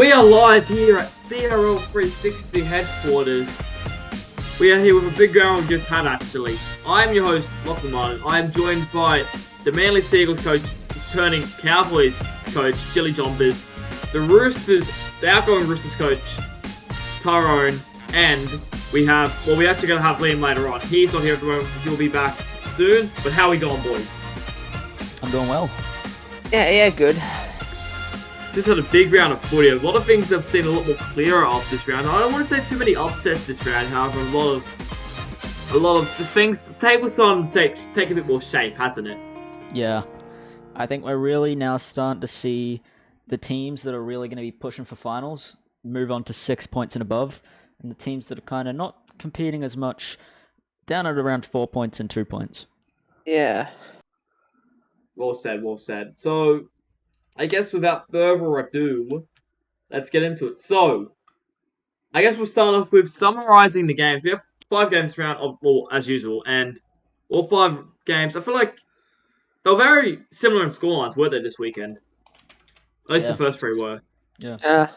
We are live here at CRL 360 headquarters. We are here with a big round we just had actually. I am your host, Lachlan Martin. I am joined by the Manly Seagulls coach, turning Cowboys coach, Jilly Jombers, the Roosters, the outgoing Roosters coach, Tyrone, and we actually going to have Liam later on. He's not here at the moment, he'll be back soon. But how are we going, boys? I'm doing well. Yeah, good. Just had a big round of footy. A lot of things have seen a lot more clearer off this round. I don't want to say too many upsets this round, however, a lot of just things. The table's on shape, take a bit more shape, hasn't it? Yeah. I think we're really now starting to see the teams that are really going to be pushing for finals move on to 6 points and above, and the teams that are kind of not competing as much down at around 4 points and 2 points. Yeah. Well said, well said. So, I guess without further ado, let's get into it. So, I guess we'll start off with summarising the games. We have 5 games this round, as usual, and all 5 games, I feel like they were very similar in scorelines, weren't they, this weekend? At least the first 3 were. Yeah.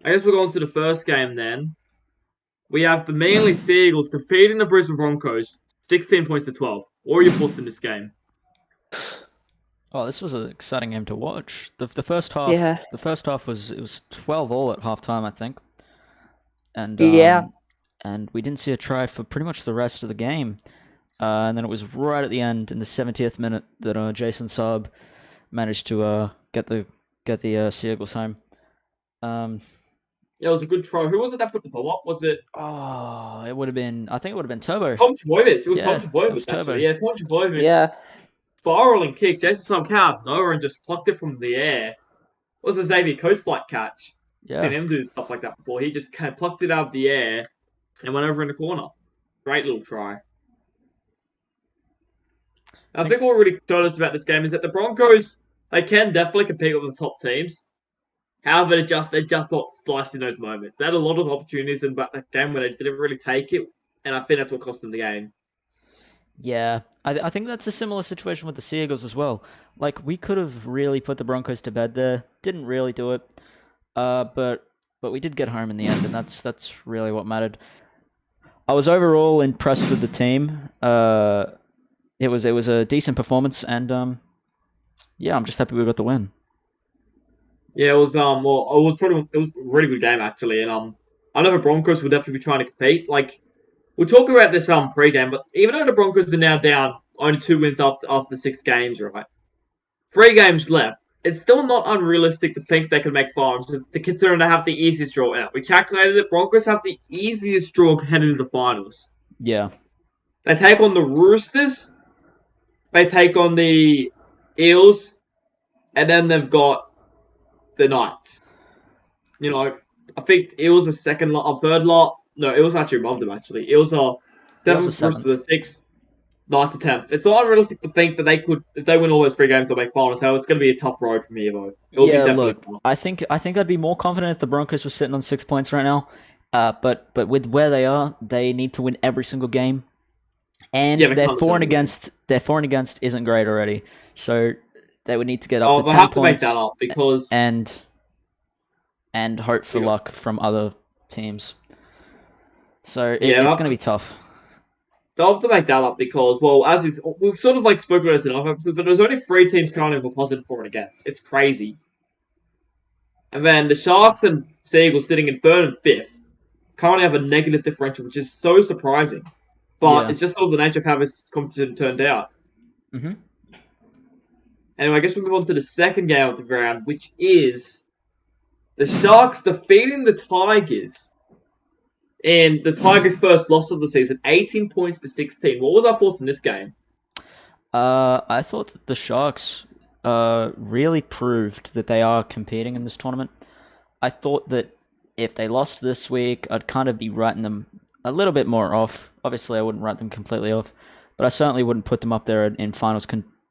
I guess we'll go on to the first game then. We have the Manly Seagulls defeating the Brisbane Broncos 16 points to 12. What are your thoughts in this game? Oh, this was an exciting game to watch. The first half. Yeah. The first half was 12-all at halftime, I think. And and we didn't see a try for pretty much the rest of the game. And then it was right at the end, in the 70th minute, that Jason Saab managed to get the Seagulls home. Yeah, it was a good try. Who was it that put the ball up? Was it? Oh, it would have been. I think it would have been Turbo. Tom Trbojevic. It was Yeah, Tom it Trbojevic, was actually. Turbo. Yeah, Tom Trbojevic. Yeah. Spiraling kick. Jason Saab came out of nowhere and just plucked it from the air. It was a Xavier Coach flight catch. Yeah. Seen him do stuff like that before. He just kind of plucked it out of the air and went over in the corner. Great little try. I think what really showed us about this game is that the Broncos, they can definitely compete with the top teams. However, they're just not slicing those moments. They had a lot of opportunities in that game where they didn't really take it, and I think that's what cost them the game. Yeah, I think that's a similar situation with the Seagulls as well. Like, we could have really put the Broncos to bed there. Didn't really do it. But we did get home in the end, and that's really what mattered. I was overall impressed with the team. It was a decent performance, and yeah, I'm just happy we got the win. Yeah, it was it was a really good game actually, and I know the Broncos will definitely be trying to compete. Like, we'll talk about this pre-game, but even though the Broncos are now down only 2 wins after 6 games, right? 3 games left. It's still not unrealistic to think they can make finals, to consider they have the easiest draw out. We calculated it. Broncos have the easiest draw heading into the finals. Yeah. They take on the Roosters. They take on the Eels, and then they've got the Knights. You know, I think Eels are third lot. No, Eels are actually above them, actually. Eels are 7th, Roosters are 6th, Knights are 10th. It's not unrealistic to think that they could, if they win all those 3 games, they'll make finals. So it's going to be a tough road from here, though. Look, I think I'd be more confident if the Broncos were sitting on 6 points right now. But with where they are, they need to win every single game. And their for and against isn't great already. So they would need to get up to 10 points. They'll have to make that up because... And hope for luck from other teams. So it's going to be tough. They'll have to make that up because, well, as we've sort of like spoken about this in other episodes, but there's only 3 teams currently with a positive for and against. It's crazy. And then the Sharks and Seagulls sitting in 3rd and 5th currently have a negative differential, which is so surprising. But it's just sort of the nature of how this competition turned out. Mm-hmm. Anyway, I guess we'll move on to the second game of the round, which is the Sharks defeating the Tigers in the Tigers' first loss of the season, 18 points to 16. What was our thoughts in this game? I thought that the Sharks really proved that they are competing in this tournament. I thought that if they lost this week, I'd kind of be writing them a little bit more off. Obviously, I wouldn't write them completely off, but I certainly wouldn't put them up there in finals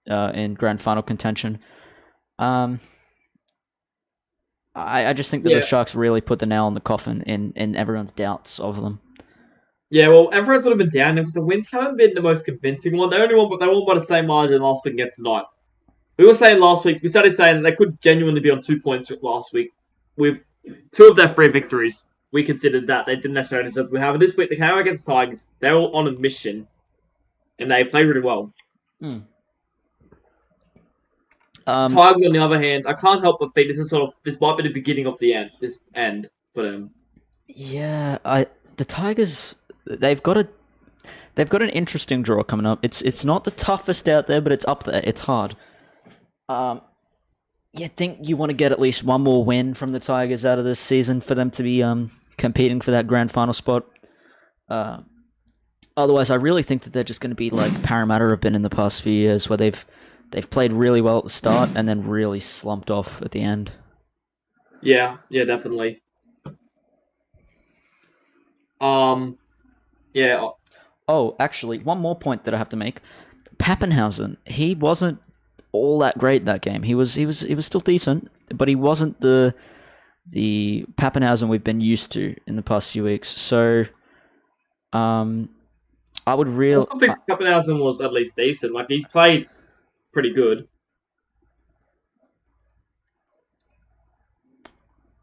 in grand final contention. I just think that the Sharks really put the nail in the coffin in everyone's doubts of them. Yeah, well, everyone's sort of been down there because the wins haven't been the most convincing one. They won by the same margin last week against the Knights. We were saying last week, we started saying they could genuinely be on 2 points last week with 2 of their 3 victories. We considered that they didn't necessarily deserve to have it. This week they came out against the Tigers. They were on a mission, and they played really well. Tigers, on the other hand, I can't help but think this might be the beginning of the end. This end for them. Yeah, the Tigers, they've got an interesting draw coming up. It's not the toughest out there, but it's up there. It's hard. You think you want to get at least one more win from the Tigers out of this season for them to be competing for that grand final spot. Otherwise, I really think that they're just going to be like Parramatta have been in the past few years, where they've played really well at the start and then really slumped off at the end. Yeah, definitely. Yeah. Oh, actually, one more point that I have to make. Pappenhausen, he wasn't all that great that game. He was still decent, but he wasn't the Pappenhausen we've been used to in the past few weeks. So, I would I still think Pappenhausen was at least decent. Like, he's played pretty good.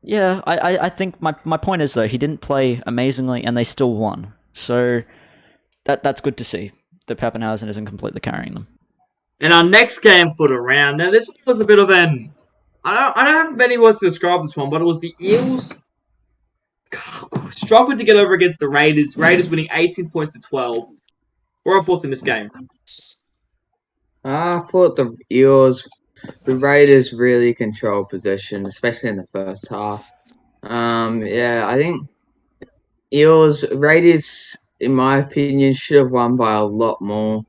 Yeah, I think my point is, though, he didn't play amazingly and they still won. So that's good to see that Pappenhausen isn't completely carrying them. And our next game for the round. Now, this one was a bit of an... I don't have many words to describe this one, but it was the Eels struggled to get over against the Raiders. Raiders winning 18 points to 12. What are your thoughts in this game? I thought the Raiders really controlled possession, especially in the first half. Yeah, I think Raiders, in my opinion, should have won by a lot more.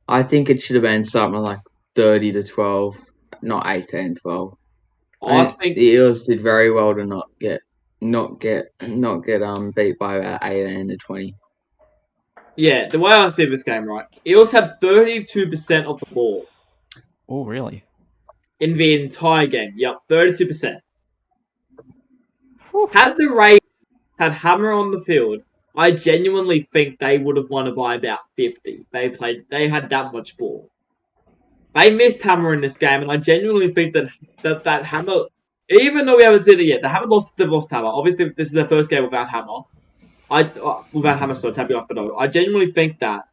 I think it should have been something like 30-12, not 18-12. I think the Eels did very well to not get beat by about 18-20. Yeah, the way I see this game, right? Eels had 32% of the ball Oh, really? in the entire game. Yep, 32%. Had the Raiders had Hammer on the field, I genuinely think they would have won by about 50. They had that much ball. They missed Hammer in this game, and I genuinely think that Hammer, even though we haven't seen it yet, they've lost Hammer. Obviously, this is their first game without Hammer. Without Hammer, so tapping off the note. I genuinely think that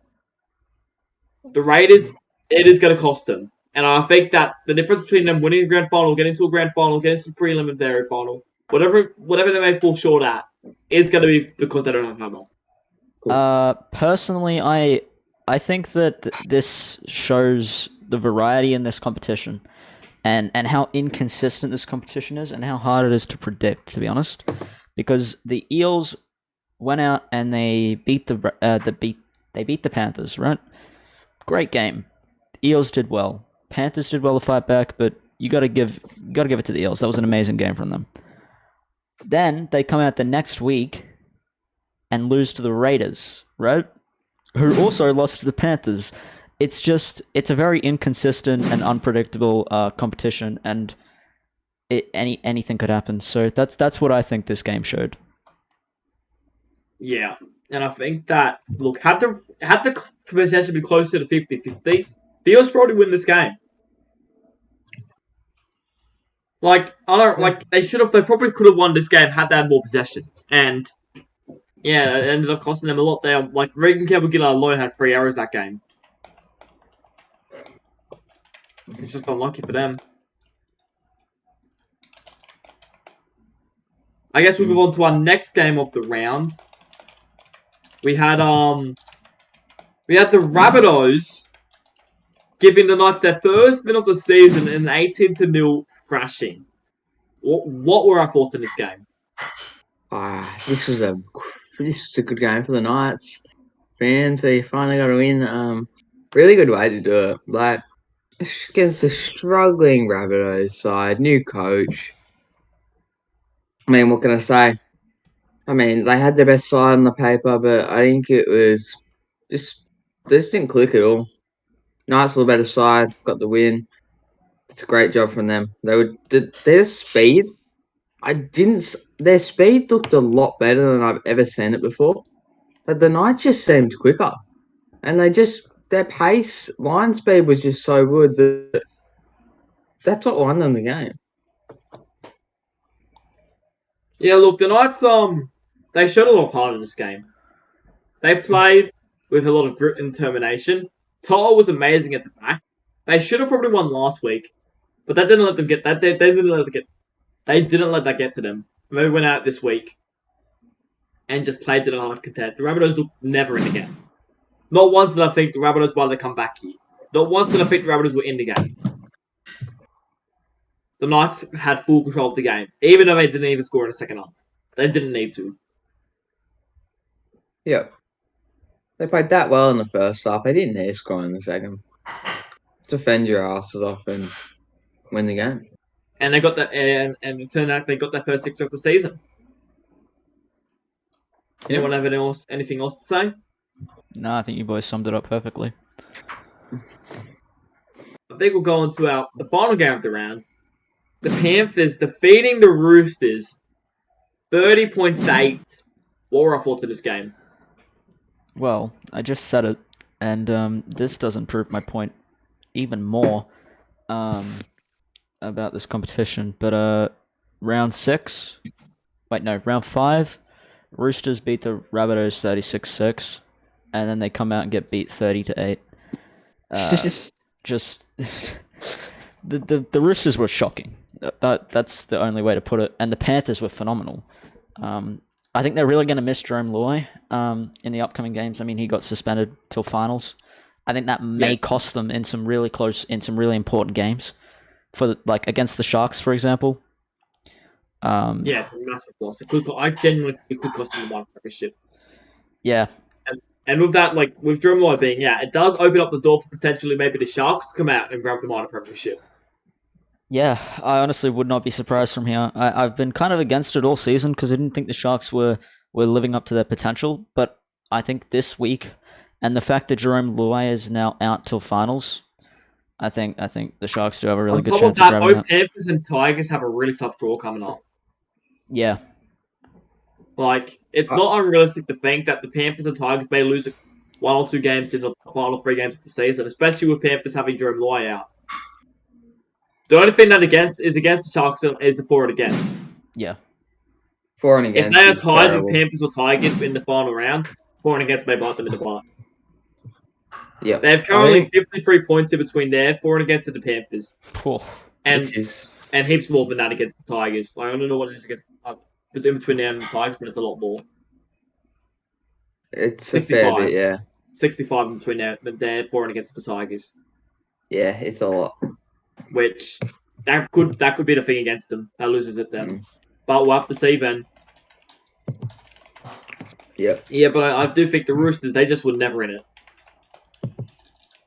the Raiders, it is going to cost them. And I think that the difference between them winning a grand final, getting to a grand final, getting to the preliminary final, whatever they may fall short at, is going to be because they don't have Hammer. Personally, I think that this shows the variety in this competition, and how inconsistent this competition is, and how hard it is to predict. To be honest, because the Eels went out and they beat the Panthers, right? Great game. The Eels did well. Panthers did well to fight back, but you gotta give it to the Eels. That was an amazing game from them. Then they come out the next week and lose to the Raiders, right? Who also lost to the Panthers. It's a very inconsistent and unpredictable competition, and anything could happen. So that's what I think this game showed. Yeah, and I think that look had the possession be closer to 50-50, the Eels probably win this game. Like they should have. They probably could have won this game had they had more possession, and yeah, it ended up costing them a lot. There, like Regan Campbell-Gillard alone had 3 errors that game. It's just unlucky for them. I guess we move on to our next game of the round. We had the Rabbitohs giving the Knights their first win of the season in an 18-0 thrashing. What were our thoughts in this game? This was a good game for the Knights fans. They finally got a win. Really good way to do it. Like against a struggling Rabbitohs side, new coach. I mean, what can I say? I mean, they had their best side on the paper, but I think it was they just didn't click at all. Knights were the better side, got the win. It's a great job from them. Their speed. Their speed looked a lot better than I've ever seen it before. But the Knights just seemed quicker, and their pace, line speed was just so good that That's what won them the game. Yeah, look, the Knights, they showed a lot of heart in this game. They played with a lot of grit and determination. Toto was amazing at the back. They should have probably won last week, but that didn't let them get that. They didn't let it get. They didn't let that get to them. They went out this week and just played to the hard content. The Rabbitohs looked never in the game. Not once did I think the Rabbitohs wanted to come back here. Not once did I think the Rabbitohs were in the game. The Knights had full control of the game, even though they didn't even score in the second half. They didn't need to. Yep. They played that well in the first half. They didn't need to score in the second. Defend your asses off and win the game. And they got that, and it turned out they got their first victory of the season. Anyone have anything else to say? No, I think you boys summed it up perfectly. I think we'll go on to the final game of the round. The Panthers defeating the Roosters 30 points to 8. What were our thoughts of this game? Well, I just said it, and this doesn't prove my point even more about this competition. But round 5, Roosters beat the Rabbitohs 36-6, and then they come out and get beat 30-8. Just the Roosters were shocking. That's the only way to put it. And the Panthers were phenomenal. I think they're really going to miss Jerome Loy in the upcoming games. I mean, he got suspended till finals. I think that may cost them in some really important games, against the Sharks, for example. Yeah, it's a massive loss. I genuinely think it could cost them the Minor Premiership. Yeah. And with that, with Jerome Loy being it does open up the door for potentially maybe the Sharks to come out and grab the Minor Premiership. Yeah, I honestly would not be surprised from here. I've been kind of against it all season because I didn't think the Sharks were living up to their potential. But I think this week, and the fact that Jerome Loy is now out till finals, I think the Sharks do have a really good chance of grabbing that. Panthers and Tigers have a really tough draw coming up. Yeah. It's not unrealistic to think that the Panthers and Tigers may lose 1 or 2 games in the final 3 games of the season, especially with Panthers having Jerome Loy out. The only thing is against the Sharks is the for and against. Yeah. For and against. If they are tied with Panthers or Tigers in the final round, for and against may bite them in the butt. Yeah. They have currently 53 points in between there, for and against the Panthers. And heaps more than that against the Tigers. I don't know what it is against in between them and the Tigers, but it's a lot more. It's 65. A fair bit, yeah. 65 in between there, for and against the Tigers. Yeah, it's a lot. Which that could be the thing against them. That loses it then. But we'll have to see then. Yeah. Yeah, but I do think the Roosters, they just were never in it.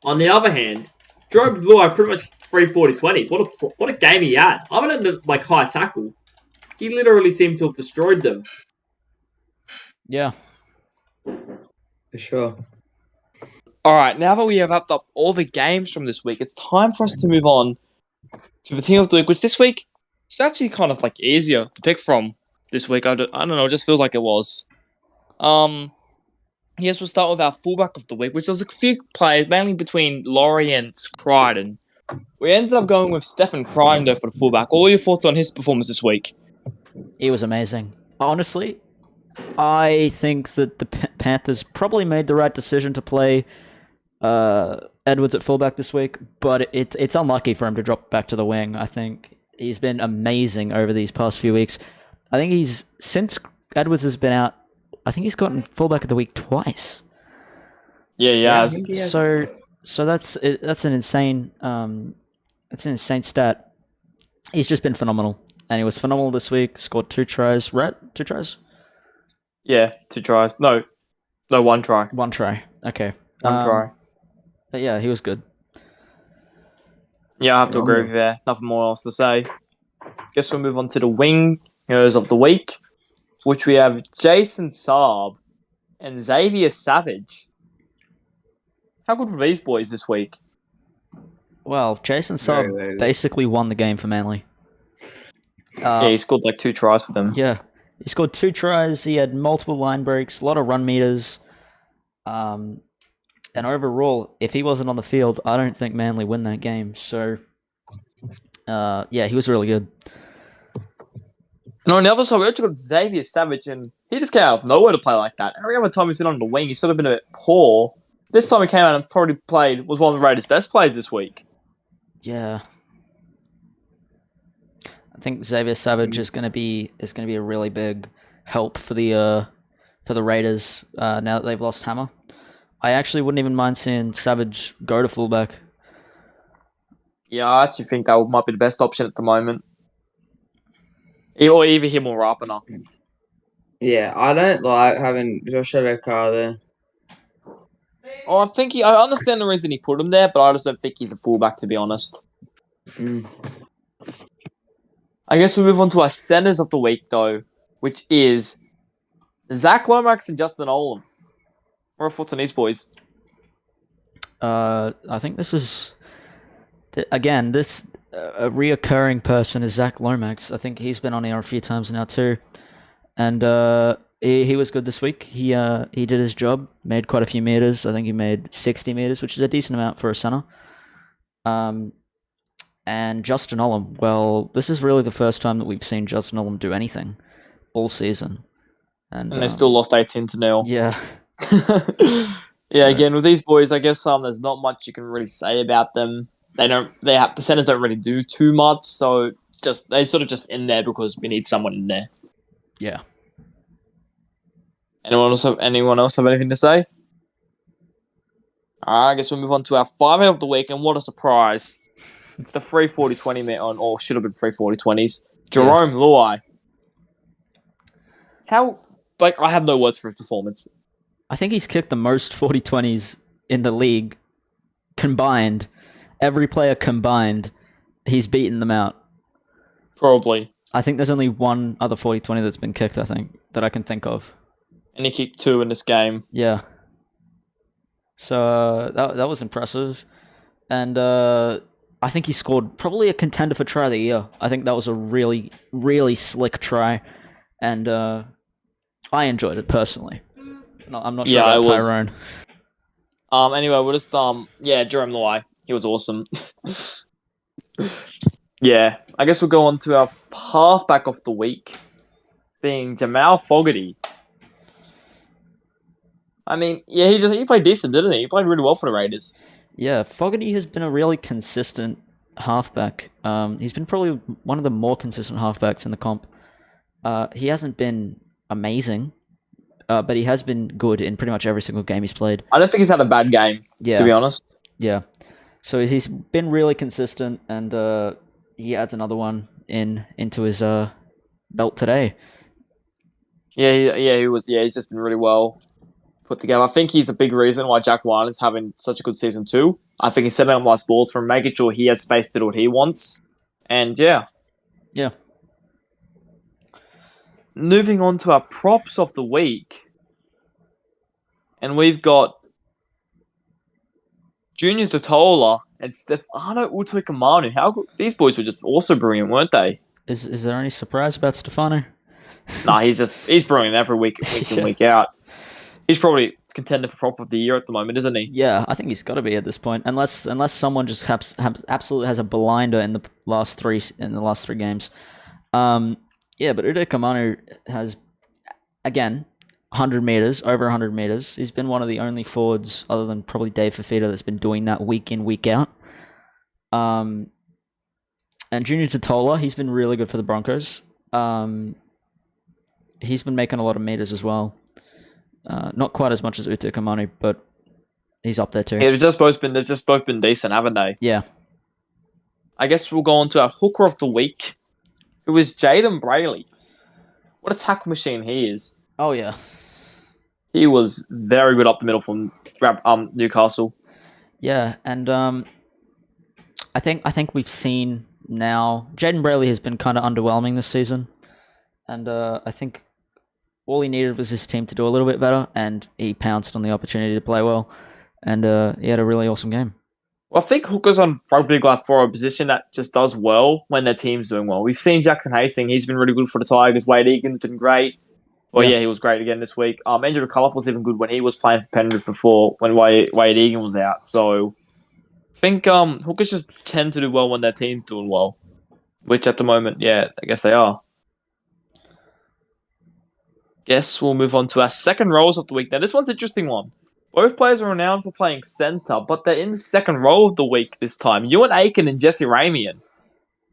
On the other hand, Jerome Loy pretty much 340-20s. What a game he had. Other than the high tackle, he literally seemed to have destroyed them. Yeah. For sure. Alright, now that we have wrapped up all the games from this week, it's time for us to move on to the team of the week, which this week is actually kind of easier to pick from this week. I don't know, it just feels like it was. Yes, we'll start with our fullback of the week, which was a few players, mainly between Laurie and Crichton. We ended up going with Stephen Crichton though for the fullback. What were your thoughts on his performance this week? He was amazing. Honestly, I think that the Panthers probably made the right decision to play Edwards at fullback this week, but it's unlucky for him to drop back to the wing. I think he's been amazing over these past few weeks. I think since Edwards has been out, I think he's gotten fullback of the week twice. Yeah, he has. So that's an insane stat. He's just been phenomenal, and he was phenomenal this week. Scored 2 tries, right? 2 tries? Yeah, 2 tries. No, 1 try. 1 try. Okay. 1 try. But yeah, he was good. Yeah, I have to agree with you there. Nothing more else to say. Guess we'll move on to the wingers of the week, which we have Jason Saab and Xavier Savage. How good were these boys this week? Well, Jason Saab basically won the game for Manly. Yeah, he scored 2 tries for them. Yeah, he scored 2 tries. He had multiple line breaks, a lot of run meters. And overall, if he wasn't on the field, I don't think Manly win that game. So Yeah, he was really good. And on the other side, we actually got Xavier Savage, and he just came out of nowhere to play like that. Every other time he's been on the wing, he's sort of been a bit poor. This time he came out and probably was one of the Raiders' best players this week. Yeah. I think Xavier Savage is gonna be a really big help for the Raiders now that they've lost Hammer. I actually wouldn't even mind seeing Savage go to fullback. Yeah, I actually think that might be the best option at the moment. Or either him or Rapana. Yeah, I don't like having Josh Adokar there. Oh, I understand the reason he put him there, but I just don't think he's a fullback, to be honest. Mm. I guess we'll move on to our centers of the week, though, which is Zach Lomax and Justin Olam. What are your thoughts on these boys? I think this is again a reoccurring person is Zach Lomax. I think he's been on here a few times now too, and he was good this week. He did his job, made quite a few meters. I think he made 60 meters, which is a decent amount for a center. And Justin Olam, well, this is really the first time that we've seen Justin Olam do anything all season, and they still lost 18-0. Yeah. Yeah, So- again with these boys, I guess there's not much you can really say about them. The centers don't really do too much, so they sort of just in there because we need someone in there. Yeah. Anyone else have anything to say? I guess we'll move on to our 5-8 of the week, and what a surprise! It's the 3:40-20 minute on, or should have been 3:40-20s. Jerome Luai. I have no words for his performance. I think he's kicked the most 40-20s in the league combined. Every player combined, he's beaten them out. Probably. I think there's only one other 40-20 that's been kicked, I think, that I can think of. And he kicked 2 in this game. Yeah. So that was impressive. And I think he scored probably a contender for try of the year. I think that was a really, really slick try. And I enjoyed it personally. No, I'm not sure about Tyrone. Anyway, we'll just Jerome Luai. He was awesome. Yeah, I guess we'll go on to our halfback of the week, being Jamal Fogarty. I mean, yeah, he played decent, didn't he? He played really well for the Raiders. Yeah, Fogarty has been a really consistent halfback. He's been probably one of the more consistent halfbacks in the comp. He hasn't been amazing, but he has been good in pretty much every single game he's played. I don't think he's had a bad game, to be honest. Yeah. So he's been really consistent, and he adds another one into his belt today. He's just been really well put together. I think he's a big reason why Jack Ryan is having such a good season too. I think he's setting up nice balls for him, making sure he has space to do what he wants. And yeah. Moving on to our props of the week. And we've got Junior Totola and Stefano Utoikamanu. These boys were just also brilliant, weren't they? Is there any surprise about Stefano? Nah, he's brilliant every week in, week out. He's probably contender for prop of the year at the moment, isn't he? Yeah, I think he's got to be at this point, unless someone just absolutely has a blinder in the last three games. Yeah, but Utoikamanu has again 100 meters, over 100 meters. He's been one of the only forwards, other than probably Dave Fafita, that's been doing that week in, week out. And Junior Totola, he's been really good for the Broncos. He's been making a lot of meters as well. Not quite as much as Utoikamanu, but he's up there too. Yeah, they've just both been decent, haven't they? Yeah. I guess we'll go on to our hooker of the week, who is Jaden Brayley. What a tackle machine he is. Oh yeah. He was very good up the middle from Newcastle. Yeah, and I think we've seen now Jaden Brayley has been kind of underwhelming this season, and I think all he needed was his team to do a little bit better, and he pounced on the opportunity to play well, and he had a really awesome game. Well, I think hookers on probably like for a position that just does well when their team's doing well. We've seen Jackson Hastings; he's been really good for the Tigers. Wade Egan's been great. Well, yeah, he was great again this week. Andrew McCullough was even good when he was playing for Penrith before, when Wade Egan was out. So I think hookers just tend to do well when their team's doing well. which at the moment, yeah, I guess they are. Guess we'll move on to our second roles of the week. Now, this one's an interesting one. Both players are renowned for playing centre, but they're in the second role of the week this time. Ewan Aiken and Jesse Ramian.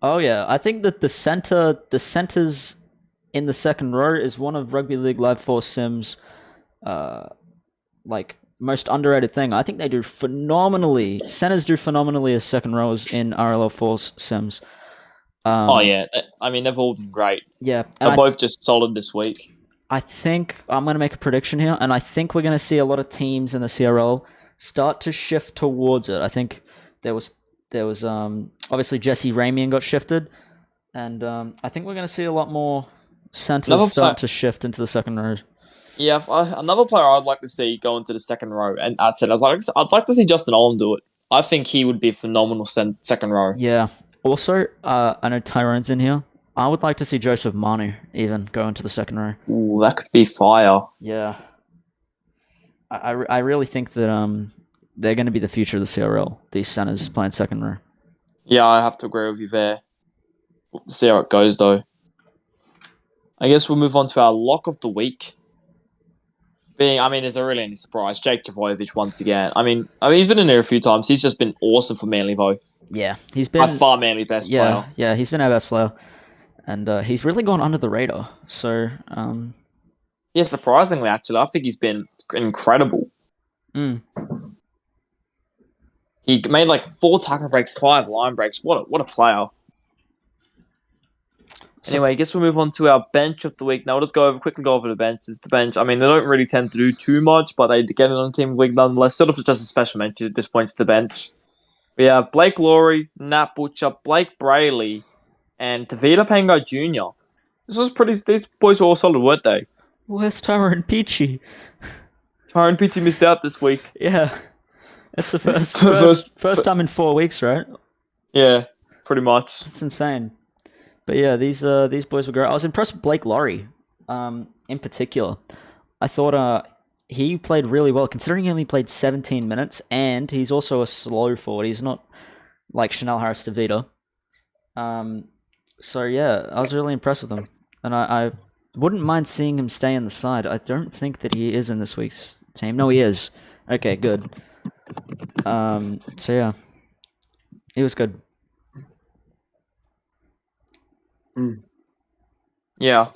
Oh yeah, I think that the centers in the second row is one of Rugby League Live 4 Sims, like most underrated thing. I think they do phenomenally. Centers do phenomenally as second rows in RLL 4's Sims. Oh yeah, I mean they've all been great. Yeah, They're and both just solid this week. I think I'm going to make a prediction here, and I think we're going to see a lot of teams in the CRL start to shift towards it. I think there was obviously Jesse Ramian got shifted, and I think we're going to see a lot more centers start to shift into the second row. Yeah, another player I'd like to see go into the second row, and I'd like to see Justin Olam do it. I think he would be a phenomenal second row. Yeah. Also, I know Tyrone's in here. I would like to see Joseph Manu even go into the second row. Ooh, that could be fire. Yeah. I really think that they're going to be the future of the CRL. These centers playing second row. Yeah, I have to agree with you there. We'll have to see how it goes though. I guess we'll move on to our lock of the week. Is there really any surprise? Jake Travojevic once again. I mean, he's been in there a few times. He's just been awesome for Manly though. Yeah, he's been by far Manly best player. Yeah, he's been our best player, and he's really gone under the radar. So, yeah, surprisingly, actually, I think he's been incredible. He made like 4 tackle breaks, 5 line breaks. What a player! Anyway, I guess we'll move on to our bench of the week. Now, we'll just quickly go over the bench. It's the bench. I mean, they don't really tend to do too much, but they get it on the team of the week nonetheless. Sort of just a special mention at this point to the bench. We have Blake Laurie, Nat Butcher, Blake Brayley, and Tavita Pangai Jr. These boys were all solid, weren't they? Where's Tyrone Peachy? Tyrone Peachy missed out this week. Yeah. It's the first time in 4 weeks, right? Yeah, pretty much. It's insane. But yeah, these boys were great. I was impressed with Blake Laurie, in particular. I thought he played really well, considering he only played 17 minutes, and he's also a slow forward. He's not like Chanel Harris-Tavita. So yeah, I was really impressed with him, and I wouldn't mind seeing him stay in the side. I don't think that he is in this week's team. No, he is. Okay, good. So yeah, he was good. Yeah.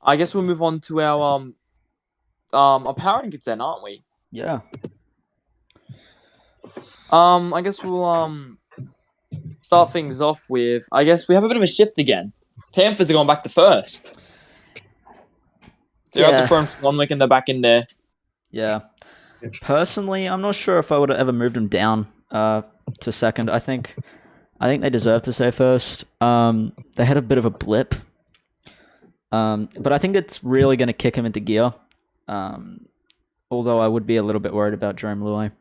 I guess we'll move on to our power rankings then, aren't we? Yeah. I guess we'll start things off with. I guess we have a bit of a shift again. Panthers are going back to first. They're at the front for 1 week and they're back in there. Yeah. Personally, I'm not sure if I would have ever moved them down to second. I think they deserve to stay first. They had a bit of a blip. But I think it's really going to kick him into gear. Although I would be a little bit worried about Jerome Luai.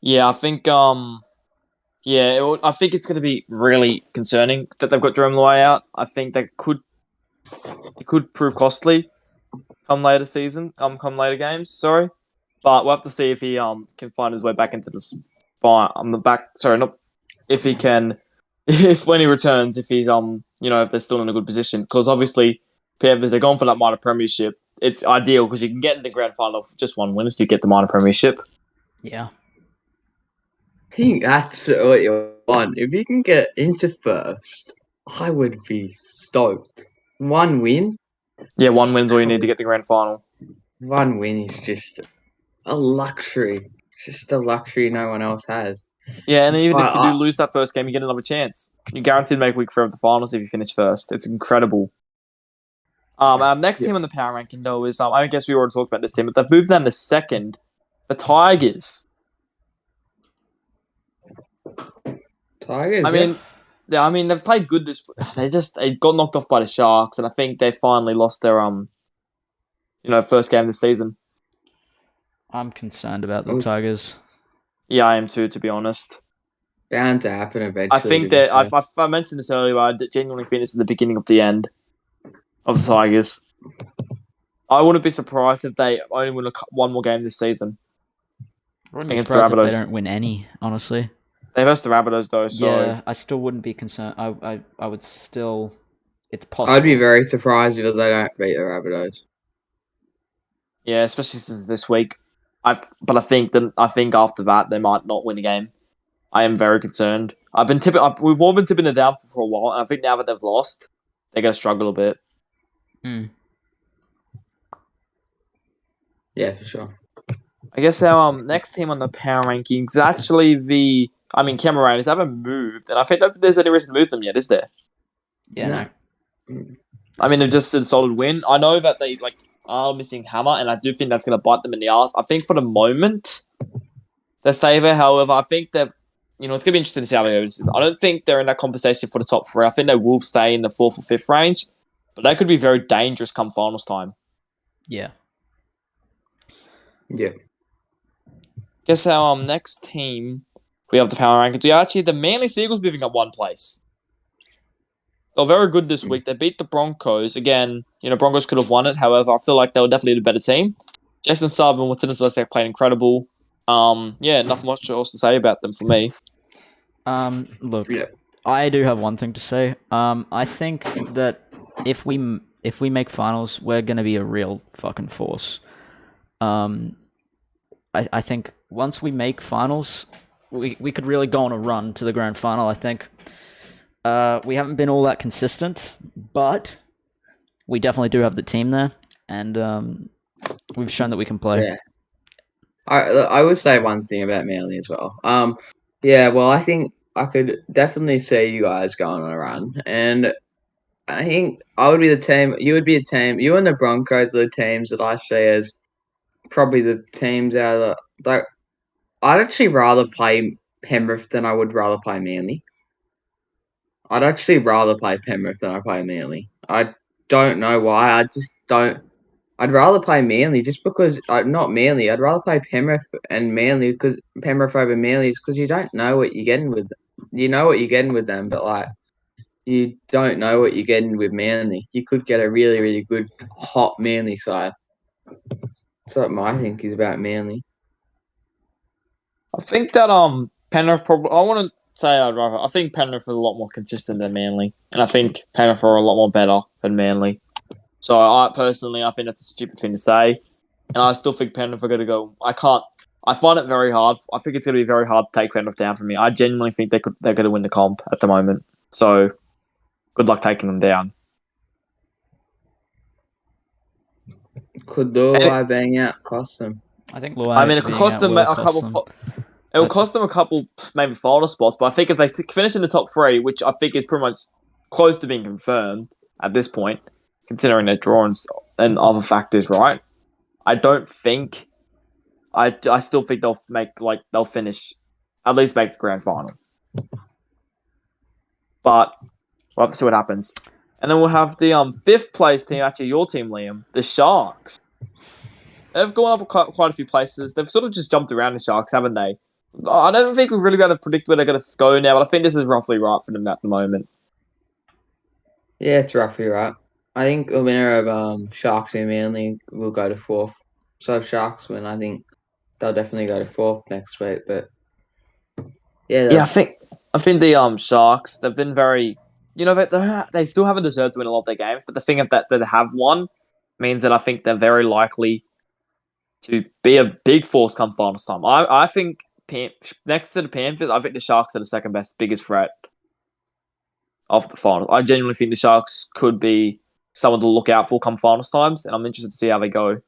Yeah, I think I think it's going to be really concerning that they've got Jerome Luai out. I think it could prove costly come later games. Sorry, but we'll have to see if he can find his way back into the spine on the back. Sorry, not if he can. If when he returns, if he's if they're still in a good position, because obviously Panthers they're going for that minor premiership. It's ideal because you can get in the grand final for just 1 win if you get the minor premiership. Yeah. I think that's what you want. If you can get into first, I would be stoked. 1 win? Yeah, 1 win's all you need to get the grand final. 1 win is just a luxury. It's just a luxury no one else has. Yeah, and even if you do lose that first game, you get another chance. You're guaranteed to make week 3 of the finals if you finish first. It's incredible. Our next team on the power ranking, though, is I guess we already talked about this team, but they've moved down to second. The Tigers. Tigers. I mean, they've played good this. They got knocked off by the Sharks, and I think they finally lost their first game this season. I'm concerned about the Tigers. Yeah, I am too, to be honest. Bound to happen eventually. I think that I mentioned this earlier. But I genuinely think this is the beginning of the end of the Tigers. I wouldn't be surprised if they only win 1 more game this season. I wouldn't be against the surprised if they Rabbitohs. don't win any, honestly. They versus the Rabbitohs though, so Yeah, I still wouldn't be concerned. I would still... It's possible. I'd be very surprised if they don't beat the Rabbitohs. yeah, especially since this week. But I think after that they might not win a game. I am very concerned. We've all been tipping them down for a while, and I think now that they've lost, they're going to struggle a bit. Yeah, for sure. I guess our next team on the power rankings is actually Cameranians. They haven't moved, and I don't think there's any reason to move them yet, is there? Yeah, No. no. They've just a solid win. I know that they are missing Hammer, and I do think that's going to bite them in the ass. I think for the moment, they stay there. However, I think they've, it's going to be interesting to see how they go. I don't think they're in that conversation for the top 3. I think they will stay in the 4th or 5th range, but they could be very dangerous come finals time. Yeah. Yeah. Guess our next team, we have the power rankings. We actually, the Manly Seagulls moving up 1 place. They were very good this week. They beat the Broncos. Again, Broncos could have won it. However, I feel like they were definitely the better team. Jason Saab and Wittinas played incredible. Nothing much else to say about them for me. Look, Yeah. I do have one thing to say. I think that if we make finals, we're gonna be a real fucking force. I think once we make finals, we could really go on a run to the grand final. I think we haven't been all that consistent, but we definitely do have the team there, and we've shown that we can play. Yeah. I would say one thing about Manly as well. Yeah, well, I think I could definitely see you guys going on a run, and I think I would be the team. You would be a team. You and the Broncos are the teams that I see as probably the teams out of the. Like, I'd actually rather play Penrith than I would rather play Manly. I'd actually rather play Penrith than I play Manly. I don't know why. I just don't. I'd rather play Manly just because not Manly. I'd rather play Penrith and Manly because Penrith over Manly is because you don't know what you're getting with. You know what you're getting with them, but you don't know what you're getting with Manly. You could get a really, really good hot Manly side. That's what my think is about Manly. I think that Penrith probably. I want to say I think Penrith are a lot more consistent than Manly, and I think Penrith are a lot more better than Manly. So I personally, I think that's a stupid thing to say, and I still think Penrith are going to go. I find it very hard. I think it's going to be very hard to take Penrith down from me. I genuinely think they're going to win the comp at the moment. So good luck taking them down. Could Luai bang out cost them? I think Luai. It could cost them a couple. It will cost them a couple, maybe final spots, but I think if they finish in the top 3, which I think is pretty much close to being confirmed at this point, considering their drawings and other factors, right? I don't think. I still think they'll finish, at least make the grand final. But we'll have to see what happens. And then we'll have the 5th place team, actually your team, Liam, the Sharks. They've gone up quite a few places. They've sort of just jumped around the Sharks, haven't they? I don't think we've really got to predict where they're going to go now, but I think this is roughly right for them at the moment. Yeah, it's roughly right. I think the winner of Sharks and Manly will go to 4th. So if Sharks win, I think they'll definitely go to 4th next week. But I think the Sharks, they've been very, they still haven't deserved to win a lot of their games, but the thing of that they have won means that I think they're very likely to be a big force come finals time. I think next to the Panthers, I think the Sharks are the second best, biggest threat of the finals. I genuinely think the Sharks could be someone to look out for come finals times, and I'm interested to see how they go.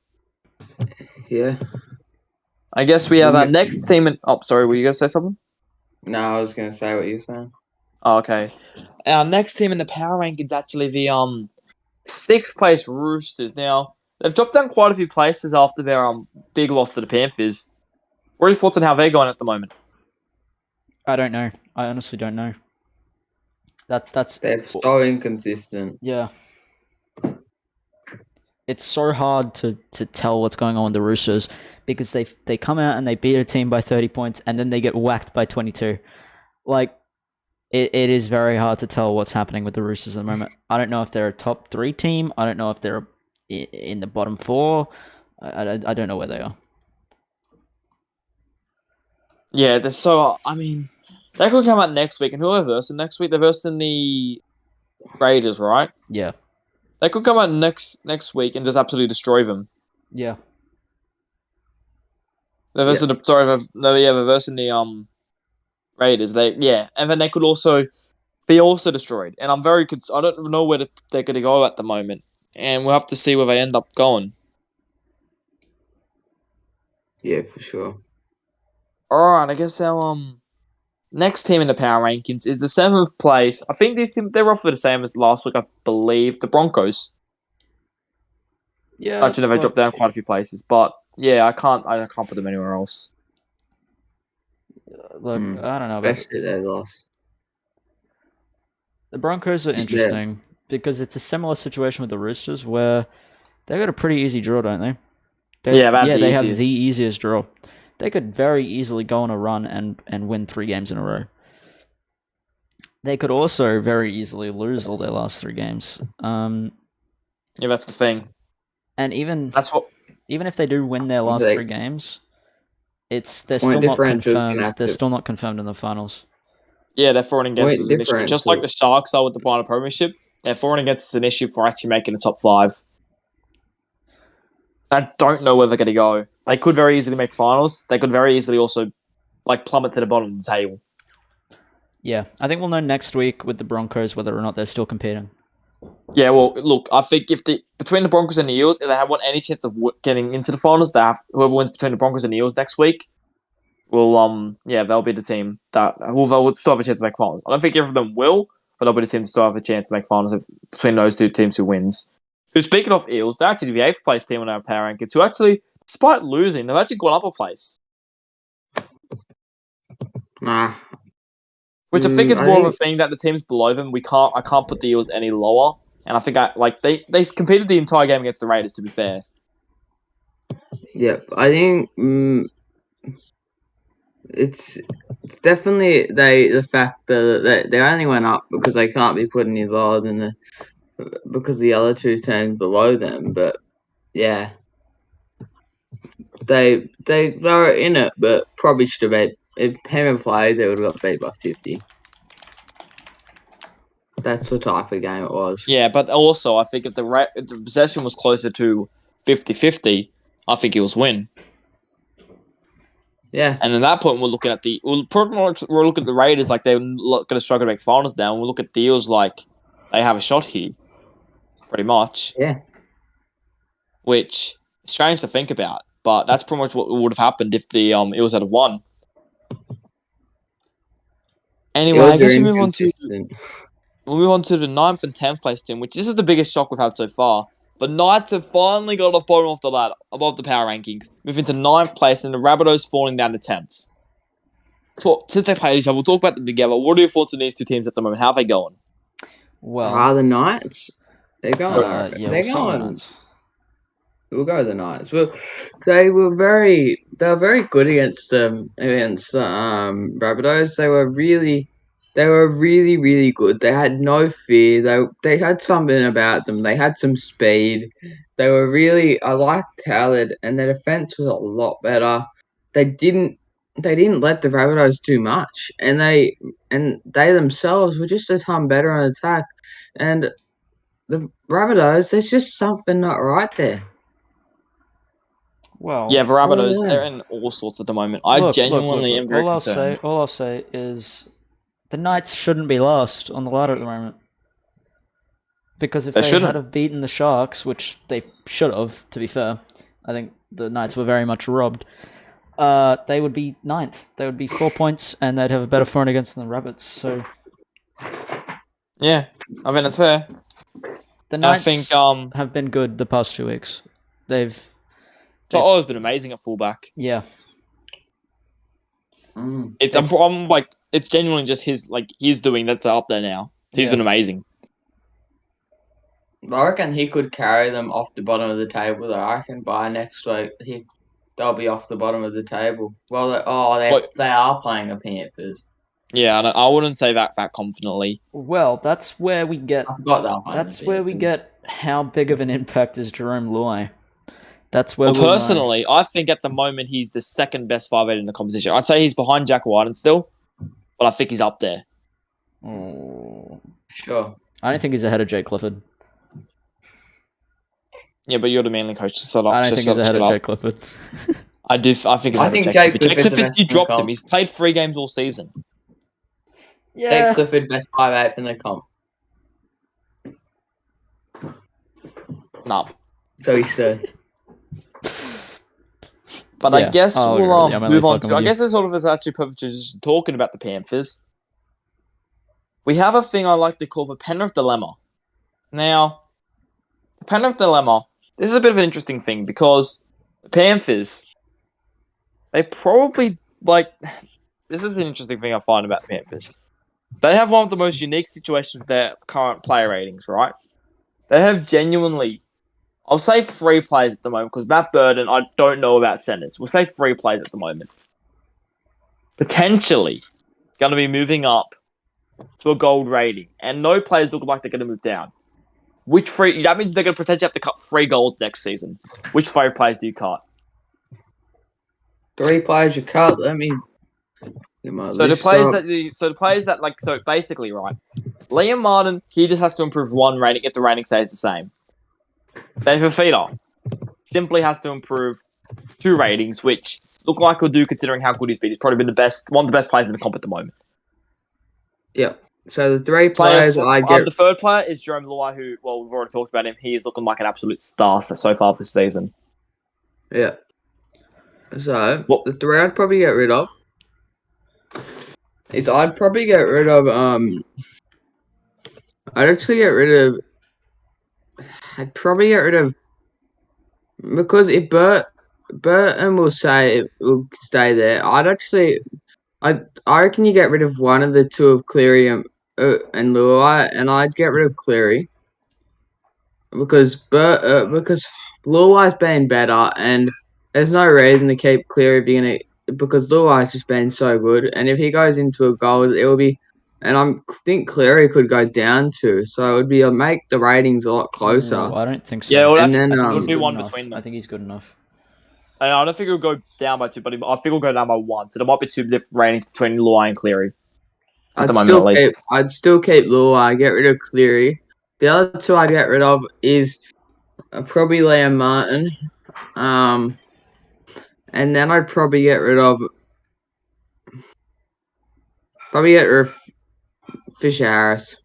Yeah. I guess we have our next team. Sorry, were you going to say something? No, I was going to say what you were saying. Oh, okay. Our next team in the power rankings is actually the 6th place Roosters. Now, they've dropped down quite a few places after their big loss to the Panthers. What are your thoughts on how they're going at the moment? I don't know. I honestly don't know. That's They're so inconsistent. Yeah. It's so hard to tell what's going on with the Roosters because they come out and they beat a team by 30 points and then they get whacked by 22. It is very hard to tell what's happening with the Roosters at the moment. I don't know if they're a top 3 team. I don't know if they're in the bottom 4. I don't know where they are. Yeah, I mean, they could come out next week, and who are they versing next week? They're versing the Raiders, right? Yeah. They could come out next week and just absolutely destroy them. Yeah. They're versing they're versing the Raiders. And then they could also be also destroyed. And I'm very I don't know where they're going to go at the moment, and we'll have to see where they end up going. Yeah, for sure. All right, I guess our next team in the power rankings is the 7th place. I think these teams, they're roughly the same as last week, I believe. The Broncos. Yeah. Actually, they dropped down quite a few places, but yeah, I can't put them anywhere else. Look, I don't know. But Especially they lost. the Broncos are interesting because it's a similar situation with the Roosters where they got a pretty easy draw, don't they? They have the easiest draw. They could very easily go on a run and win 3 games in a row. They could also very easily lose all their last 3 games. Yeah, that's the thing. And even if they do win their last 3 games, they're still not confirmed. They're still not confirmed in the finals. Yeah, they're for and against is an issue. Just like the Sharks are with the Minor Premiership, they're for and against is an issue for actually making the top 5. I don't know where they're going to go. They could very easily make finals. They could very easily also plummet to the bottom of the table. Yeah, I think we'll know next week with the Broncos whether or not they're still competing. Yeah, well, look, I think between the Broncos and the Eels, if they have any chance of getting into the finals, whoever wins between the Broncos and the Eels next week will they'll be the team that will still have a chance to make finals. I don't think either of them will, but they'll be the team that still have a chance to make finals between those 2 teams who wins. Who, speaking of Eels, they're actually the 8th place team on our power rankings, who actually, despite losing, they've actually gone up a place. Nah. Which I think is more of a thing that the teams below them, I can't put the Eels any lower. And I think they competed the entire game against the Raiders, to be fair. Yep, I think it's definitely the fact that they only went up because they can't be put any lower than because the other 2 teams below them. But yeah, they were in it, but probably should have if Hammer played, they would have got beat by 50. That's the type of game it was. Yeah, but also I think if the possession was closer to 50-50, I think Eels win. Yeah, and at that point we're looking at the Raiders like they're going to struggle to make finals now. We'll look at the Eels like they have a shot here, pretty much. Yeah, which is strange to think about, but that's pretty much what would have happened if the Eels had won. Anyway, I guess we'll move on to the 9th and 10th place team, which this is the biggest shock we've had so far. The Knights have finally got off bottom of the ladder, above the power rankings, moving to 9th place, and the Rabbitohs falling down to 10th. Since they played each other, we'll talk about them together. What are your thoughts on these 2 teams at the moment? How are they going? Well, the Knights? They're going. They're going. We'll go with the Knights. Well, they were very good against Rabbitohs. They were really good. They had no fear. They had something about them. They had some speed. They were I liked how and their defense was a lot better. They didn't let the Rabbitohs do much, and they themselves were just a ton better on attack. And the Rabbitohs, there's just something not right there. Well, yeah, the Rabbitohs, they're in all sorts at the moment. I genuinely am very concerned. All I'll say is the Knights shouldn't be last on the ladder at the moment. Because if they had have beaten the Sharks, which they should have, to be fair, I think the Knights were very much robbed, they would be 9th. They would be 4 points, and they'd have a better for and against than the Rabbits. So, yeah, I think that's fair. The Knights have been good the past 2 weeks. They've always been amazing at fullback. Yeah. It's genuinely just he's doing that's up there now. He's been amazing. I reckon he could carry them off the bottom of the table. Though. I reckon by next week they'll be off the bottom of the table. Well, they are playing the Panthers. Yeah, I wouldn't say that confidently. Well, that's where we get. I forgot that one. That's where we get how big of an impact is Jerome Luai. That's where Well, we'll know. personally, I think at the moment he's the second best 5'8" in the competition. I'd say he's behind Jack Whiten still, but I think he's up there. Oh. Sure. I don't think he's ahead of Jake Clifford. Yeah, but you're the Manly coach. So I don't think he's ahead of Jake Clifford. I do. I think he's I ahead think of Jake Jake Clifford's the Clifford. best You in the dropped him. comp. He's played 3 games all season. Jake Clifford, best 5'8" in the comp. No. So he said. But Yeah, I guess I'll we'll agree with you. I'm only move on fucking to. I with you. guess this sort of is actually perfect just talking about the Panthers. We have a thing I like to call the Penrith Dilemma. Now, the Penrith Dilemma, this is a bit of an interesting thing because the Panthers, they probably, this is an interesting thing I find about the Panthers. They have one of the most unique situations with their current player ratings, right? They have genuinely, I'll say 3 players at the moment because Matt Burton, I don't know about centers. We'll say 3 players at the moment. Potentially going to be moving up to a gold rating, and no players look like they're going to move down. Which 3? That means they're going to potentially have to cut 3 golds next season. Which 5 players do you cut? 3 players you cut. Let me get my So the list players up. so basically, right? Liam Martin, he just has to improve 1 rating if the rating stays the same. David Fafita simply has to improve 2 ratings, which look like he'll do considering how good he's been. He's probably been one of the best players in the comp at the moment. Yeah. So the 3 players I get. The third player is Jerome Luai, who, well, we've already talked about him. He is looking like an absolute star so far this season. Yeah. So Well- the 3 I'd probably get rid of is I'd probably get rid of I'd probably get rid of because if Burton will say it will stay there. I reckon you get rid of one of the 2 of Cleary and Luai, and I'd get rid of Cleary because Luai's been better, and there's no reason to keep Cleary because Luai's just been so good, and if he goes into a goal, it will be. And I think Cleary could go down too, so it would make the ratings a lot closer. Ooh, I don't think so. Yeah, well, And actually, then, I think it'll be Good 1 enough. between them. I think he's good enough. I don't think it'll go down by 2, but I think it'll go down by 1. So there might be 2 different ratings between Luai and Cleary. At the moment, at least. I'd still keep Luai, get rid of Cleary. The other 2 I'd get rid of is probably Liam Martin. And then I'd probably get rid of Fisher Harris.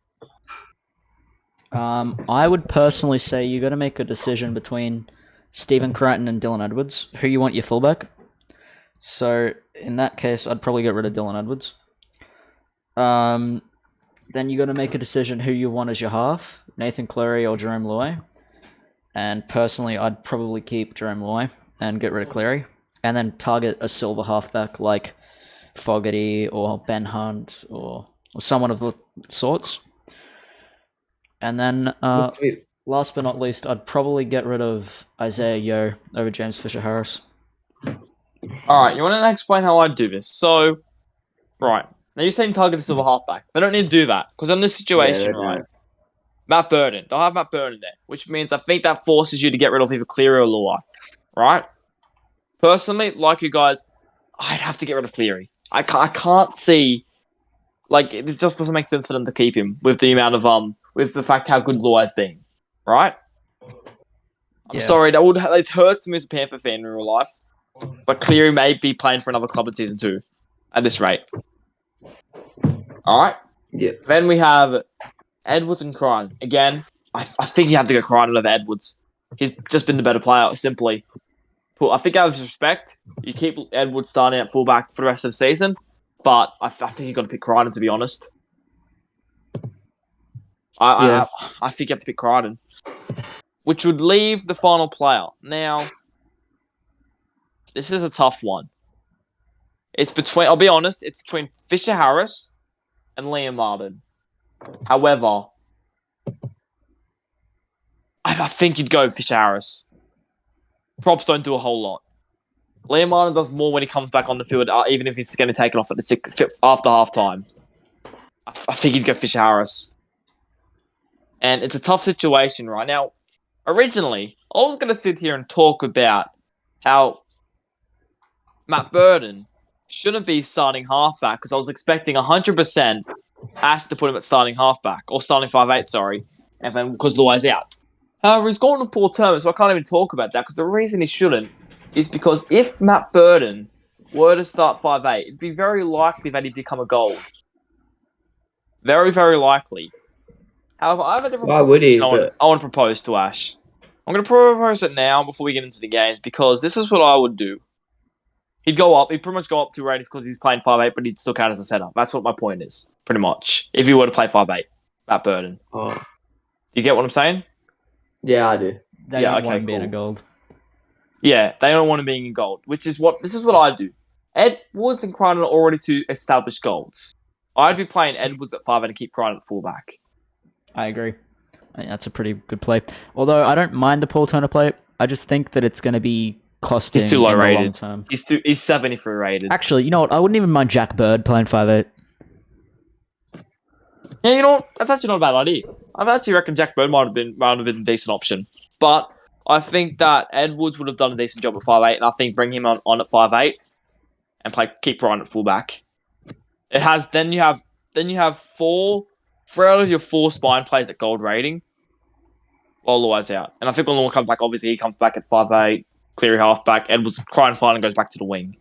I would personally say you got to make a decision between Stephen Crichton and Dylan Edwards. Who you want your fullback? So in that case, I'd probably get rid of Dylan Edwards. Then you got to make a decision who you want as your half, Nathan Cleary or Jerome Luai. And personally, I'd probably keep Jerome Luai and get rid of Cleary, and then target a silver halfback like Fogarty or Ben Hunt or someone of the sorts. And then, last but not least, I'd probably get rid of Isaiah Yeo over James Fisher-Harris. Alright, you want to explain how I do this? So, right. Now you're saying target a silver halfback. They don't need to do that, because in this situation, right, Matt Burton, they'll have Matt Burton there, which means I think that forces you to get rid of either Cleary or Luai, right? Personally, like you guys, I'd have to get rid of Cleary. I can't see, it just doesn't make sense for them to keep him with the amount of, with the fact how good Luai's been, right? I'm sorry, it hurts me as a Panther fan in real life, but Cleary may be playing for another club in season 2 at this rate. Alright? Yeah. Then we have Edwards and Crichton. Again, I think you have to go Crichton over Edwards. He's just been the better player, simply. I think out of respect, you keep Edwards starting at fullback for the rest of the season, but I think you've got to pick Crichton, to be honest. I think you have to pick Crichton. Which would leave the final player. Now, this is a tough one. I'll be honest, it's between Fisher-Harris and Liam Martin. However, I think you'd go Fisher-Harris. Props don't do a whole lot. Liam Martin does more when he comes back on the field, even if he's going to take it off after halftime. I think you'd go Fisher-Harris. And it's a tough situation right now. originally, I was going to sit here and talk about how Matt Burton shouldn't be starting halfback because I was expecting 100% Ash to put him at starting halfback, or starting 5'8", sorry, and then because Luai's out. However, he's gone on a poor term, so I can't even talk about that because the reason he shouldn't is because if Matt Burton were to start 5'8", it'd be very likely that he'd become a gold. Very, very likely. However, I have a different Why would he? proposition I want to propose to Ash. I'm going to propose it now before we get into the games because this is what I would do. He'd go up. He'd pretty much go up 2 ratings because he's playing 5'8", but he'd still count as a setup. That's what my point is, pretty much. If he were to play 5'8", Matt Burton. Oh. Do you get what I'm saying? Yeah, I do. They don't want him being a gold. Yeah, they don't want him being in gold, this is what I do. Ed Woods and Crichton are already 2 established golds. I'd be playing Ed Woods at 5'8" and keep Crichton at fullback. I agree. I think that's a pretty good play. Although I don't mind the Paul Turner play, I just think that it's going to be costing. He's too low in the rated. long term. He's 73 rated. Actually, you know what? I wouldn't even mind Jack Bird playing 5'8". Yeah, you know what? That's actually not a bad idea. I actually reckon Jack Bird might have been a decent option. But I think that Ed Woods would have done a decent job at 5'8", and I think bring him on at 5'8", and keep Ryan at fullback. Then you have 4 out of your 4 spine plays at gold rating. While Luai's out. And I think when Luai comes back, obviously he comes back at 5'8", Cleary halfback, Edwards Crichton finally goes back to the wing.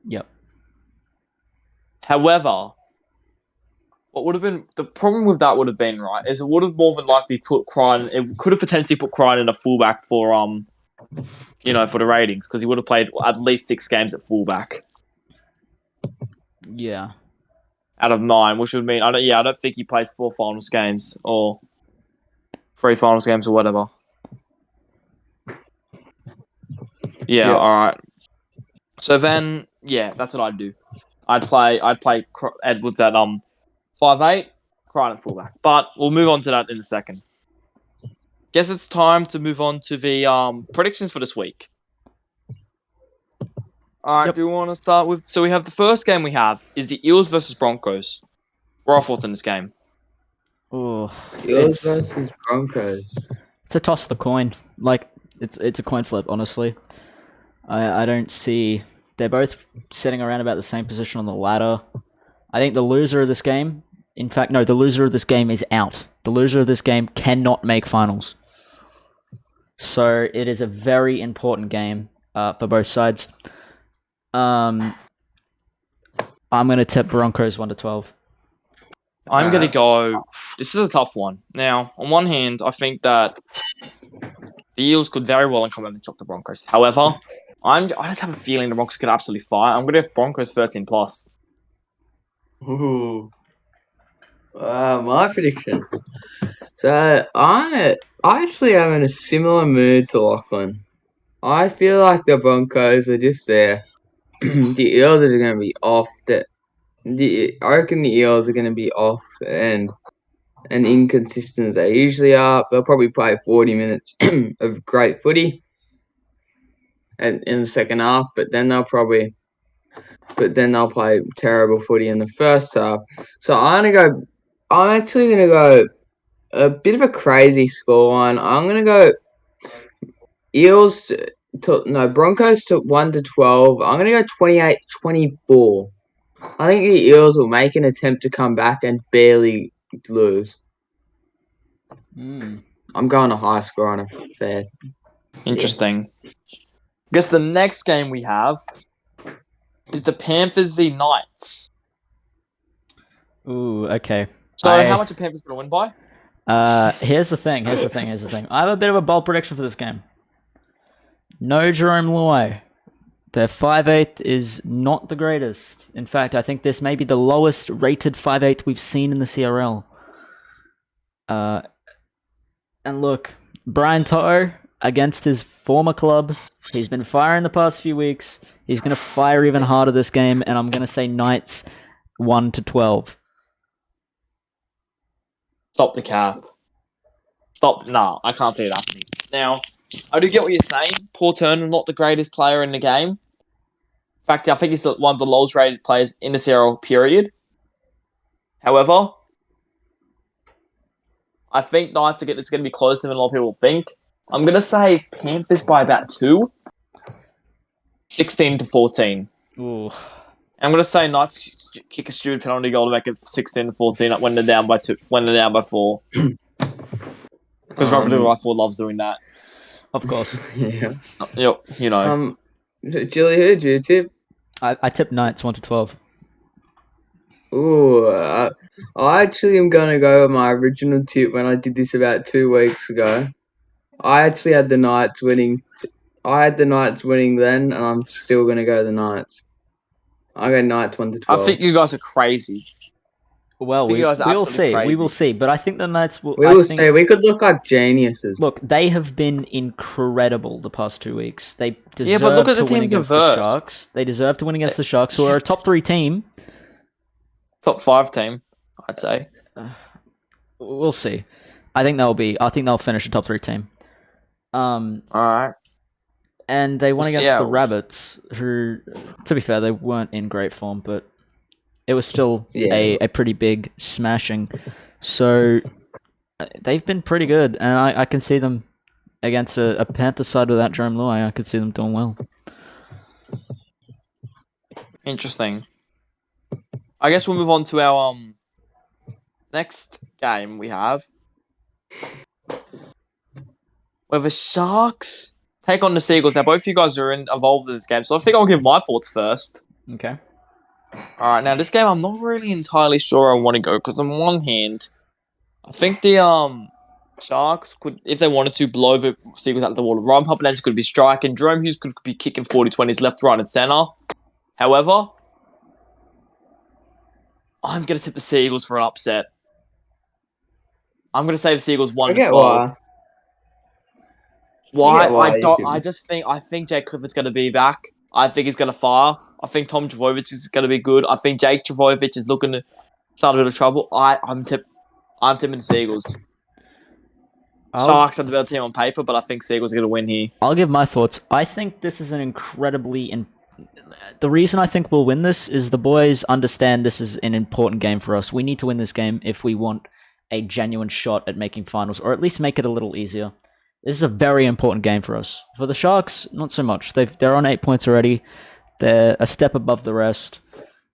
Yep. However, what would have been the problem with that would have been, right, is it would have more than likely put Crichton, it could have potentially put Crichton in a fullback for for the ratings, because he would have played at least 6 games at fullback. Yeah. Out of 9, which would mean I don't think he plays 4 finals games or 3 finals games or whatever. Yeah, alright. So then, yeah, that's what I'd do. I'd play Edwards at 5'8", Crichton fullback. But we'll move on to that in a second. Guess it's time to move on to the predictions for this week. Alright, Do you want to start with... So we have the first game we have is the Eels versus Broncos. We're all thoughts in this game. Oh, Eels versus Broncos. It's a toss of the coin. Like, it's a coin flip, honestly. I don't see... They're both sitting around about the same position on the ladder. I think the loser of this game... In fact, no, the loser of this game is out. The loser of this game cannot make finals. So, it is a very important game for both sides. I'm going to tip Broncos 1-12. I'm going to go... This is a tough one. Now, on one hand, I think that the Eels could very well come out and chop the Broncos. However, I just have a feeling the Broncos could absolutely fight. I'm going to have Broncos 13+. Ooh. My prediction. So, I actually am in a similar mood to Lachlan. I feel like the Broncos are just there. The Eels are going to be off. I reckon the Eels are going to be off and inconsistent as they usually are. They'll probably play 40 minutes of great footy in the second half, but then they'll play terrible footy in the first half. So I'm actually going to go a bit of a crazy scoreline. I'm going to go Broncos to 1-12. I'm going to go 28-24. I think the Eels will make an attempt to come back and barely lose. I'm going a high score on a fair. Interesting. I guess the next game we have is the Panthers v Knights. Ooh, okay. So how much are Panthers going to win by? Here's the thing. I have a bit of a bold prediction for this game. No Jerome Luai. Their 5'8" is not the greatest. In fact, I think this may be the lowest rated 5'8" we've seen in the CRL. And look, Brian Toto, against his former club, he's been firing the past few weeks. He's going to fire even harder this game, and I'm going to say Knights 1-12. Stop the cap. Nah, I can't see it happening. Now, I do get what you're saying. Paul Turner, not the greatest player in the game. In fact, I think he's one of the lowest rated players in the CRL period. However, I think Knights it's going to be closer than a lot of people think. I'm gonna say Panthers by about 2. 16-14. Ooh. I'm gonna say Knights kick a stupid penalty goal to make it 16-14 when they're down by 2. When they're down by 4. Because Robert Rifle loves doing that. Of course. Yeah. Yep, you know. Julie, who did you tip? I tipped Knights 1-12. Ooh, I actually am gonna go with my original tip when I did this about 2 weeks ago. I actually had the Knights winning. I had the Knights winning then, and I'm still gonna go the Knights. I go Knights 1-12. I think you guys are crazy. Well, you guys are we'll absolutely see. We will crazy. see. But I think the Knights will. We will say we could look like geniuses. Look, they have been incredible the past 2 weeks. They deserve but look at to the win teams against the reversed. Sharks. They deserve to win against the Sharks, who are a top 3 team. Top 5 team, I'd say. We'll see. I think they'll finish a top 3 team. Alright. And they won We'll see against the how- Rabbits, who, to be fair, they weren't in great form, but it was still Yeah. a pretty big smashing. So they've been pretty good, and I can see them against a Panther side without Jerome Luai. I could see them doing well. Interesting. I guess we'll move on to our next game we have. Where the Sharks take on the Seagulls. Now, both of you guys are involved in this game, so I think I'll give my thoughts first. Okay. Alright, now this game I'm not really entirely sure I want to go, because on one hand, I think the Sharks could, if they wanted to, blow the Seagulls out of the water. Ryan Papalenza could be striking, Jerome Hughes could be kicking 40-20s left, right, and centre. However, I'm going to tip the Seagulls for an upset. I'm going to say the Seagulls 1-12. Why? I think Jake Clifford's going to be back. I think he's going to fire. I think Tom Trbojevic is going to be good. I think Jake Trbojevic is looking to start a bit of trouble. I'm tipping the Seagulls. Sharks are the better team on paper, but I think Seagulls are going to win here. I'll give my thoughts. I think this is an incredibly... The reason I think we'll win this is the boys understand this is an important game for us. We need to win this game if we want a genuine shot at making finals, or at least make it a little easier. This is a very important game for us. For the Sharks, not so much. They're on 8 points already. They're a step above the rest.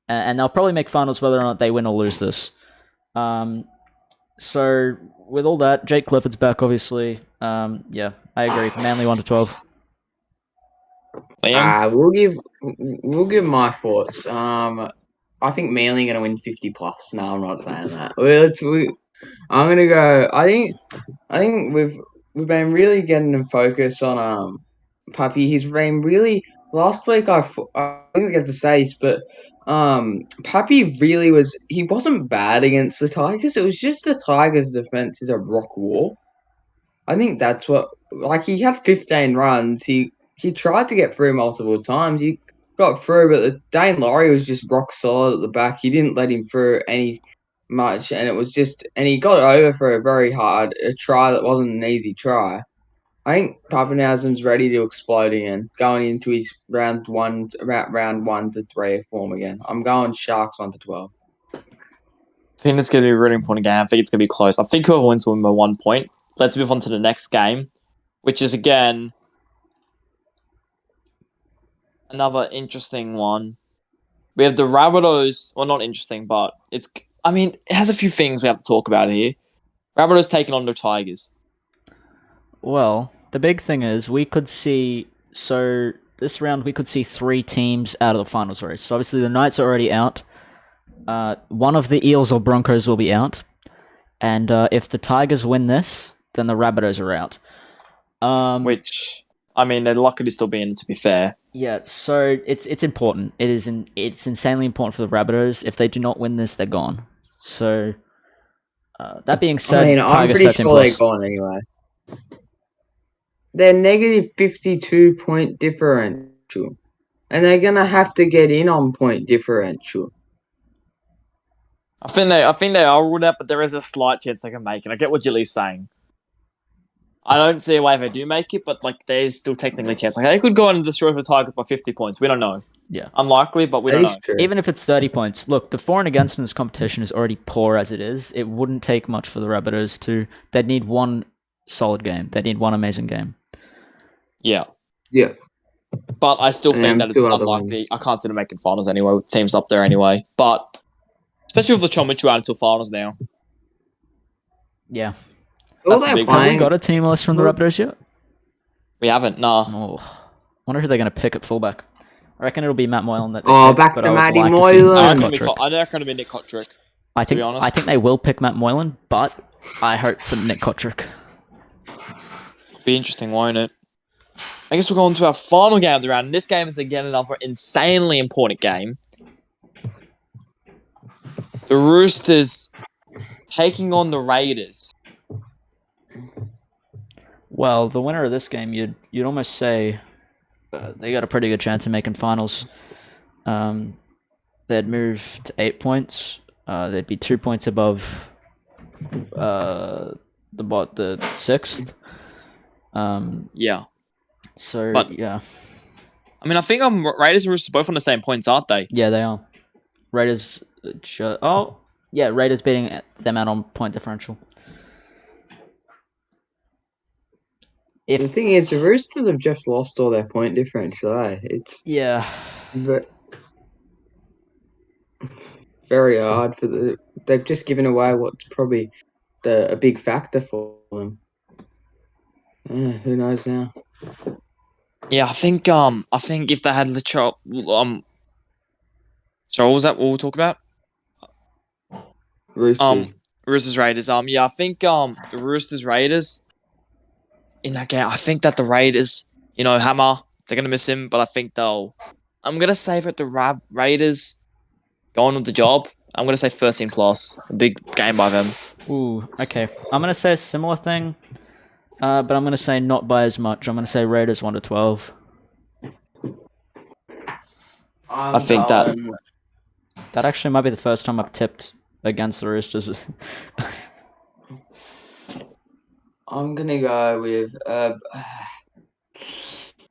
And they'll probably make finals whether or not they win or lose this. So, with all that, Jake Clifford's back, obviously. Yeah, I agree. Manly 1-12. Liam? We'll give my thoughts. I think Manly going to win 50+. No, I'm not saying that. I'm going to go. I think we've been really getting to focus on Puppy. He's been really last week. I didn't get to say this, but Puppy really was. He wasn't bad against the Tigers. It was just the Tigers' defense is a rock wall. I think that's what. Like, he had 15 runs. He tried to get through multiple times. He got through, but Dane Laurie was just rock solid at the back. He didn't let him through any much, and it was just, and he got over for a try that wasn't an easy try. I think Pappenhausen's ready to explode again, going into his round 1 to 3 form again. I'm going Sharks 1-12. I think it's going to be a really important game. I think it's going to be close. I think whoever wins will win by 1 point. Let's move on to the next game, which is, again, another interesting one. We have the Rabbitohs. Well, not interesting, but it has a few things we have to talk about here. Rabbitohs taking on the Tigers. Well, the big thing is we could see... So, this round we could see 3 teams out of the finals race. So, obviously, the Knights are already out. One of the Eels or Broncos will be out. And if the Tigers win this, then the Rabbitohs are out. Which, they're lucky to still be in, to be fair. Yeah, so it's important. It's insanely important for the Rabbitohs. If they do not win this, they're gone. So, that being said, I'm Tigers pretty 13 sure plus. they're gone anyway. They're negative 52 point differential. And they're going to have to get in on point differential. I think they are ruled out, but there is a slight chance they can make it. I get what Julie's saying. I don't see a way if they do make it, but there's still technically a chance. They could go and destroy the Tigers by 50 points. We don't know. Yeah. Unlikely, but we don't know. True. Even if it's 30 points. Look, the for and against in this competition is already poor as it is. It wouldn't take much for the Rabbitohs to... They'd need one solid game. They need one amazing game. Yeah. Yeah. But I still think And that it's two other unlikely. ones. I can't see them making finals anyway with teams up there anyway. But especially with LeChon Mitchell out until finals now. Yeah. All That's the they're big Have we playing. got a team list from the Well- Raptors yet? We haven't, nah. Oh, wonder who they're going to pick at fullback. I reckon it'll be Matt Moylan that they Oh, pick, back but to I would Matty like to see Moylan. I Nick reckon Kotrick. it'll be Nick Kotrick. I be think honest. they will pick Matt Moylan, but I hope for Nick Kotrick. Be interesting, won't it? I guess we're going to our final game of the round. And this game is again another insanely important game. The Roosters taking on the Raiders. Well, the winner of this game, you'd almost say they got a pretty good chance of making finals. They'd move to 8 points. They'd be 2 points above the sixth. Yeah. So But- yeah, I mean, I think Raiders and Roosters both on the same points, aren't they? yeah, they are. Raiders. Raiders beating them out on point differential. The thing is, the Roosters have just lost all their point differential. It's Yeah, very hard for the. They've just given away what's probably a big factor for them. Who knows now? Yeah, I think if they had so what was that what we were talking about? Roosters. Roosters Raiders. Yeah, I think the Roosters Raiders in that game. I think that the Raiders, Hammer, they're gonna miss him, but I think I'm gonna say that the Raiders going with the job. I'm gonna say 13 plus. A big game by them. Ooh, okay. I'm gonna say a similar thing, but I'm gonna say not by as much. I'm gonna say Raiders 1-12. I think that- That actually might be the first time I've tipped against the Roosters. I'm gonna go with.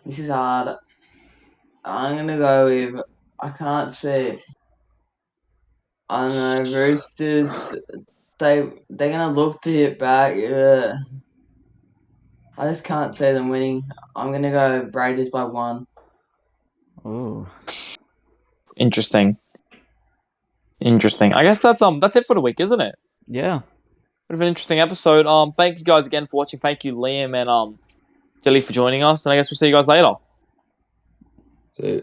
This is hard. I'm gonna go with. I can't see. I don't know. Roosters. They're gonna look to hit back. I just can't see them winning. I'm gonna go Raiders by 1. Ooh. Interesting. I guess that's it for the week, isn't it? Yeah. Bit of an interesting episode. Thank you guys again for watching. Thank you, Liam and Jelly, for joining us. And I guess we'll see you guys later. So,